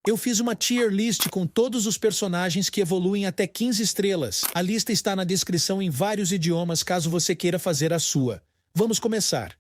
Eu fiz uma tier list com todos os personagens que evoluem até 15 estrelas. A lista está na descrição em vários idiomas caso você queira fazer a sua. Vamos começar.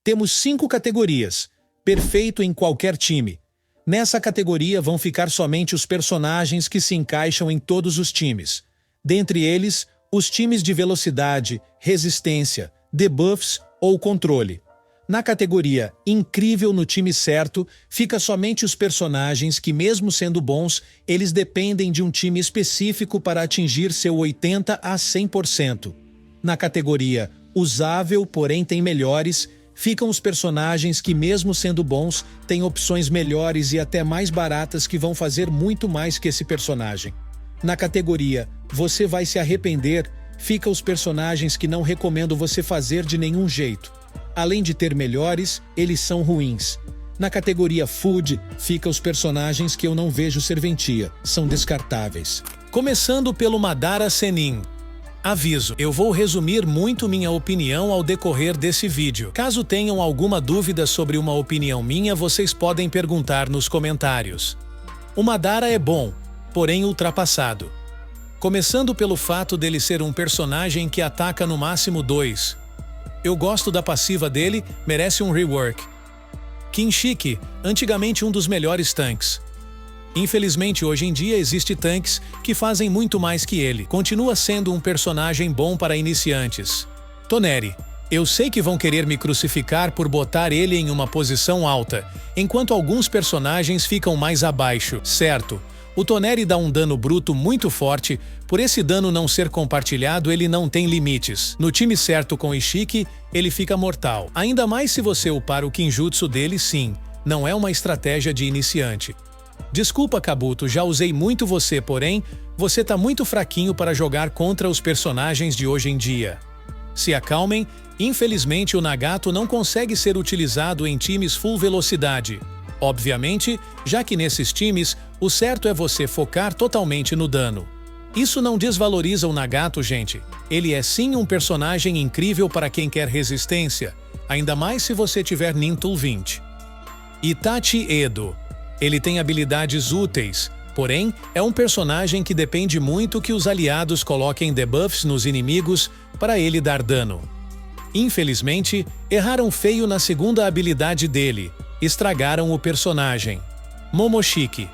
Temos 5 categorias. Perfeito em qualquer time. Nessa categoria vão ficar somente os personagens que se encaixam em todos os times. Dentre eles, os times de velocidade, resistência, debuffs ou controle. Na categoria Incrível no time certo, fica somente os personagens que, mesmo sendo bons, eles dependem de um time específico para atingir seu 80 a 100%. Na categoria Usável, porém tem melhores, ficam os personagens que, mesmo sendo bons, têm opções melhores e até mais baratas que vão fazer muito mais que esse personagem. Na categoria Você vai se arrepender, ficam os personagens que não recomendo você fazer de nenhum jeito. Além de ter melhores, eles são ruins. Na categoria Food, ficam os personagens que eu não vejo serventia, são descartáveis. Começando pelo Madara Sennin. Aviso, eu vou resumir muito minha opinião ao decorrer desse vídeo. Caso tenham alguma dúvida sobre uma opinião minha, vocês podem perguntar nos comentários. O Madara é bom, porém ultrapassado. Começando pelo fato dele ser um personagem que ataca no máximo 2. Eu gosto da passiva dele, merece um rework. Kinshiki, antigamente um dos melhores tanques. Infelizmente, hoje em dia existe tanques que fazem muito mais que ele. Continua sendo um personagem bom para iniciantes. Toneri. Eu sei que vão querer me crucificar por botar ele em uma posição alta, enquanto alguns personagens ficam mais abaixo, certo? O Toneri dá um dano bruto muito forte, por esse dano não ser compartilhado ele não tem limites. No time certo com Ishiki, ele fica mortal. Ainda mais se você upar o Kinjutsu dele, sim, não é uma estratégia de iniciante. Desculpa, Kabuto, já usei muito você, porém, você tá muito fraquinho para jogar contra os personagens de hoje em dia. Se acalmem, infelizmente o Nagato não consegue ser utilizado em times full velocidade. Obviamente, já que nesses times, o certo é você focar totalmente no dano. Isso não desvaloriza o Nagato, gente. Ele é sim um personagem incrível para quem quer resistência, ainda mais se você tiver Nintul 20. Itachi Edo. Ele tem habilidades úteis, porém, é um personagem que depende muito que os aliados coloquem debuffs nos inimigos para ele dar dano. Infelizmente, erraram feio na segunda habilidade dele. Estragaram o personagem. Momoshiki.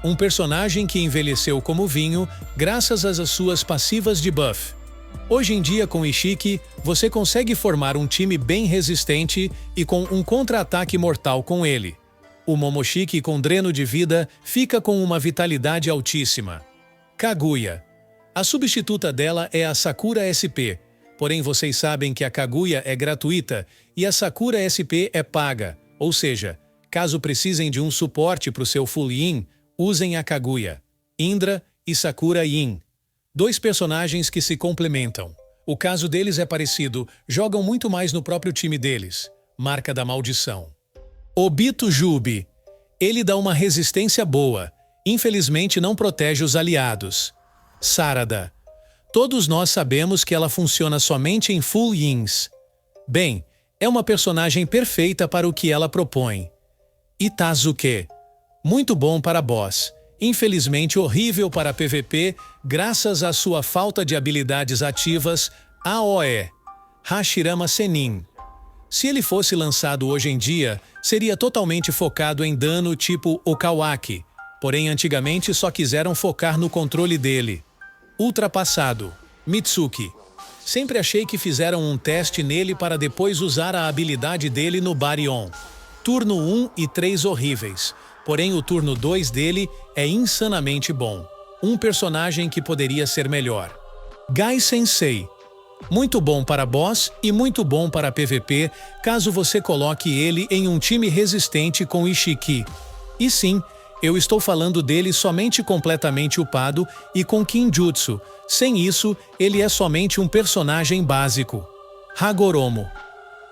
Um personagem que envelheceu como vinho graças às suas passivas de buff. Hoje em dia com Ishiki, você consegue formar um time bem resistente e com um contra-ataque mortal com ele. O Momoshiki com dreno de vida fica com uma vitalidade altíssima. Kaguya. A substituta dela é a Sakura SP, porém vocês sabem que a Kaguya é gratuita e a Sakura SP é paga. Ou seja, caso precisem de um suporte para o seu Full Yin, usem a Kaguya, Indra e Sakura Yin. 2 personagens que se complementam. O caso deles é parecido, jogam muito mais no próprio time deles. Marca da maldição. Obito Jubi. Ele dá uma resistência boa, infelizmente não protege os aliados. Sarada. Todos nós sabemos que ela funciona somente em Full Yins. Bem, é uma personagem perfeita para o que ela propõe. Itazuke. Muito bom para boss. Infelizmente horrível para PVP, graças à sua falta de habilidades ativas, AOE. Hashirama Sennin. Se ele fosse lançado hoje em dia, seria totalmente focado em dano tipo Okawaki, porém antigamente só quiseram focar no controle dele. Ultrapassado. Mitsuki. Sempre achei que fizeram um teste nele para depois usar a habilidade dele no Baryon. Turno 1 e 3 horríveis, porém o turno 2 dele é insanamente bom. Um personagem que poderia ser melhor. Gai Sensei. Muito bom para boss e muito bom para PVP, caso você coloque ele em um time resistente com Ishiki. E sim, eu estou falando dele somente completamente upado e com Kinjutsu. Sem isso, ele é somente um personagem básico. Hagoromo.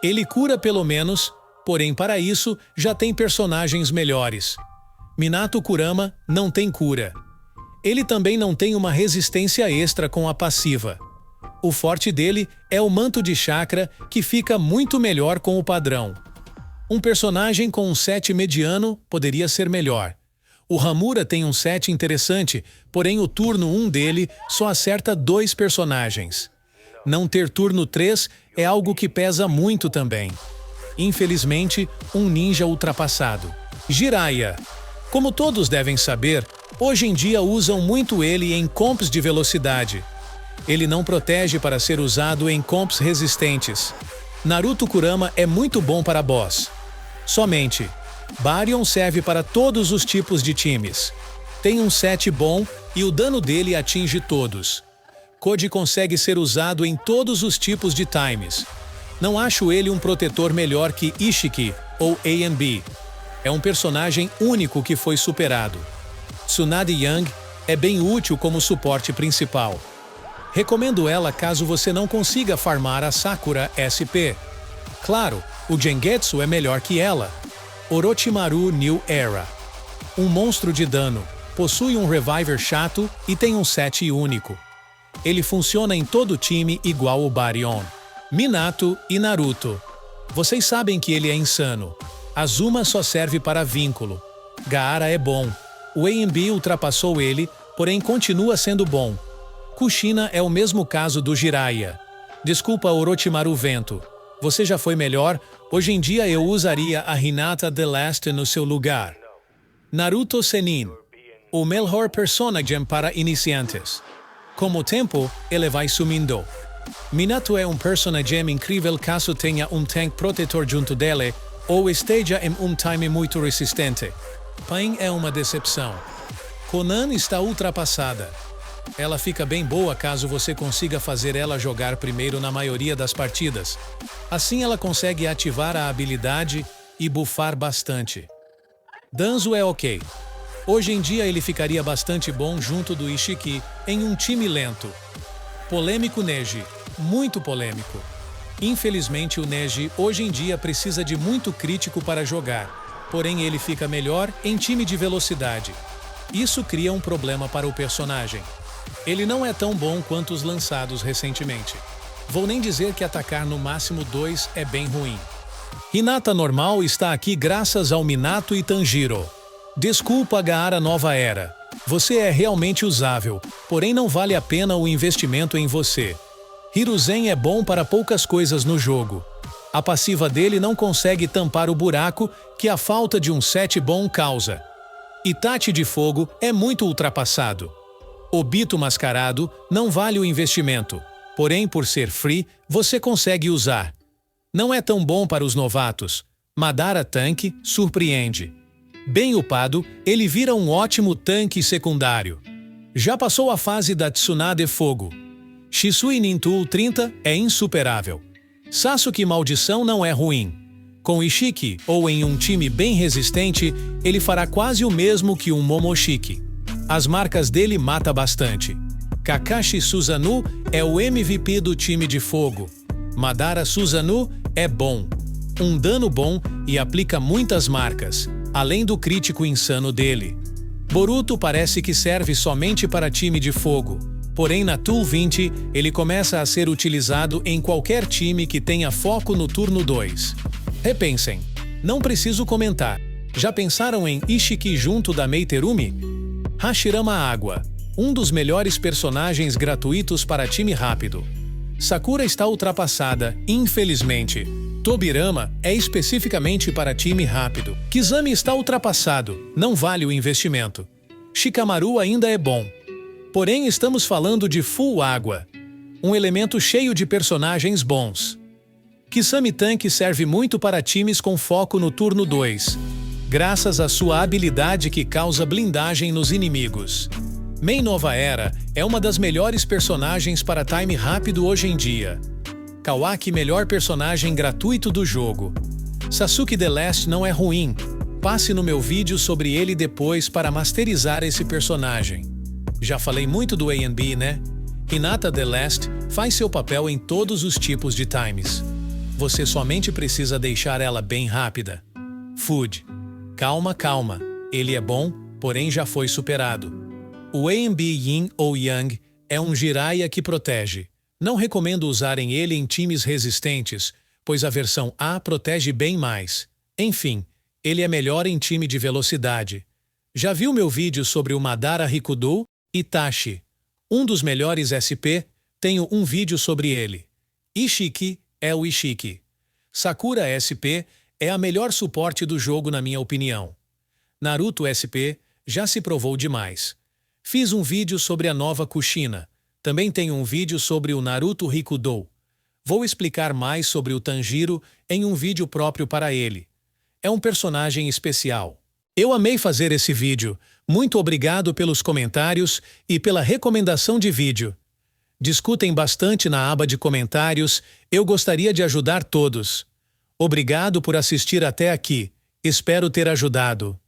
Ele cura pelo menos, porém para isso já tem personagens melhores. Minato Kurama não tem cura. Ele também não tem uma resistência extra com a passiva. O forte dele é o manto de chakra, que fica muito melhor com o padrão. Um personagem com um set mediano poderia ser melhor. O Hamura tem um set interessante, porém o turno 1 dele só acerta 2 personagens. Não ter turno 3 é algo que pesa muito também. Infelizmente, um ninja ultrapassado. Jiraiya. Como todos devem saber, hoje em dia usam muito ele em comps de velocidade. Ele não protege para ser usado em comps resistentes. Naruto Kurama é muito bom para boss. Somente. Baryon serve para todos os tipos de times. Tem um set bom e o dano dele atinge todos. Koji consegue ser usado em todos os tipos de times. Não acho ele um protetor melhor que Ishiki ou A&B. É um personagem único que foi superado. Tsunade Yang é bem útil como suporte principal. Recomendo ela caso você não consiga farmar a Sakura SP. Claro, o Gengetsu é melhor que ela. Orochimaru New Era. Um monstro de dano, possui um reviver chato e tem um set único. Ele funciona em todo time igual o Baryon. Minato e Naruto. Vocês sabem que ele é insano. Azuma só serve para vínculo. Gaara é bom. O A&B ultrapassou ele, porém continua sendo bom. Kushina é o mesmo caso do Jiraiya. Desculpa Orochimaru Vento. Você já foi melhor, hoje em dia eu usaria a Hinata The Last no seu lugar. Naruto Sennin. O melhor personagem para iniciantes. Com o tempo, ele vai sumindo. Minato é um personagem incrível caso tenha um tank protetor junto dele ou esteja em um time muito resistente. Pain é uma decepção. Konan está ultrapassada. Ela fica bem boa caso você consiga fazer ela jogar primeiro na maioria das partidas. Assim ela consegue ativar a habilidade e buffar bastante. Danzo é ok. Hoje em dia ele ficaria bastante bom junto do Ishiki em um time lento. Polêmico Neji. Muito polêmico. Infelizmente o Neji hoje em dia precisa de muito crítico para jogar, porém ele fica melhor em time de velocidade. Isso cria um problema para o personagem. Ele não é tão bom quanto os lançados recentemente. Vou nem dizer que atacar no máximo 2 é bem ruim. Hinata normal está aqui graças ao Minato e Tanjiro. Desculpa Gaara Nova Era. Você é realmente usável, porém não vale a pena o investimento em você. Hiruzen é bom para poucas coisas no jogo. A passiva dele não consegue tampar o buraco que a falta de um set bom causa. Itachi de Fogo é muito ultrapassado. Obito Mascarado não vale o investimento, porém por ser free, você consegue usar. Não é tão bom para os novatos. Madara Tanque surpreende. Bem upado, ele vira um ótimo tanque secundário. Já passou a fase da Tsunade Fogo. Shisui Nintul 30 é insuperável. Sasuke Maldição não é ruim. Com Ishiki ou em um time bem resistente, ele fará quase o mesmo que um Momoshiki. As marcas dele mata bastante. Kakashi Susanoo é o MVP do time de fogo. Madara Susanoo é bom. Um dano bom e aplica muitas marcas, além do crítico insano dele. Boruto parece que serve somente para time de fogo, porém na Tool 20 ele começa a ser utilizado em qualquer time que tenha foco no turno 2. Repensem. Não preciso comentar. Já pensaram em Ishiki junto da Meiterumi? Hashirama Água. Um dos melhores personagens gratuitos para time rápido. Sakura está ultrapassada, infelizmente. Tobirama é especificamente para time rápido. Kizami está ultrapassado, não vale o investimento. Shikamaru ainda é bom. Porém estamos falando de Full Água. Um elemento cheio de personagens bons. Kisame Tank serve muito para times com foco no turno 2, graças à sua habilidade que causa blindagem nos inimigos. Mei Nova Era é uma das melhores personagens para time rápido hoje em dia. Kawaki melhor personagem gratuito do jogo. Sasuke The Last não é ruim. Passe no meu vídeo sobre ele depois para masterizar esse personagem. Já falei muito do A&B, né? Hinata The Last faz seu papel em todos os tipos de times. Você somente precisa deixar ela bem rápida. Food. Calma, calma. Ele é bom, porém já foi superado. O A&B Yin ou Yang é um Jiraiya que protege. Não recomendo usarem ele em times resistentes, pois a versão A protege bem mais. Enfim, ele é melhor em time de velocidade. Já viu meu vídeo sobre o Madara Rikudo, Itachi? Um dos melhores SP, tenho um vídeo sobre ele. Ishiki é o Ishiki. Sakura SP é a melhor suporte do jogo na minha opinião. Naruto SP já se provou demais. Fiz um vídeo sobre a nova Kushina. Também tenho um vídeo sobre o Naruto Rikudo. Vou explicar mais sobre o Tanjiro em um vídeo próprio para ele. É um personagem especial. Eu amei fazer esse vídeo. Muito obrigado pelos comentários e pela recomendação de vídeo. Discutem bastante na aba de comentários, eu gostaria de ajudar todos. Obrigado por assistir até aqui. Espero ter ajudado.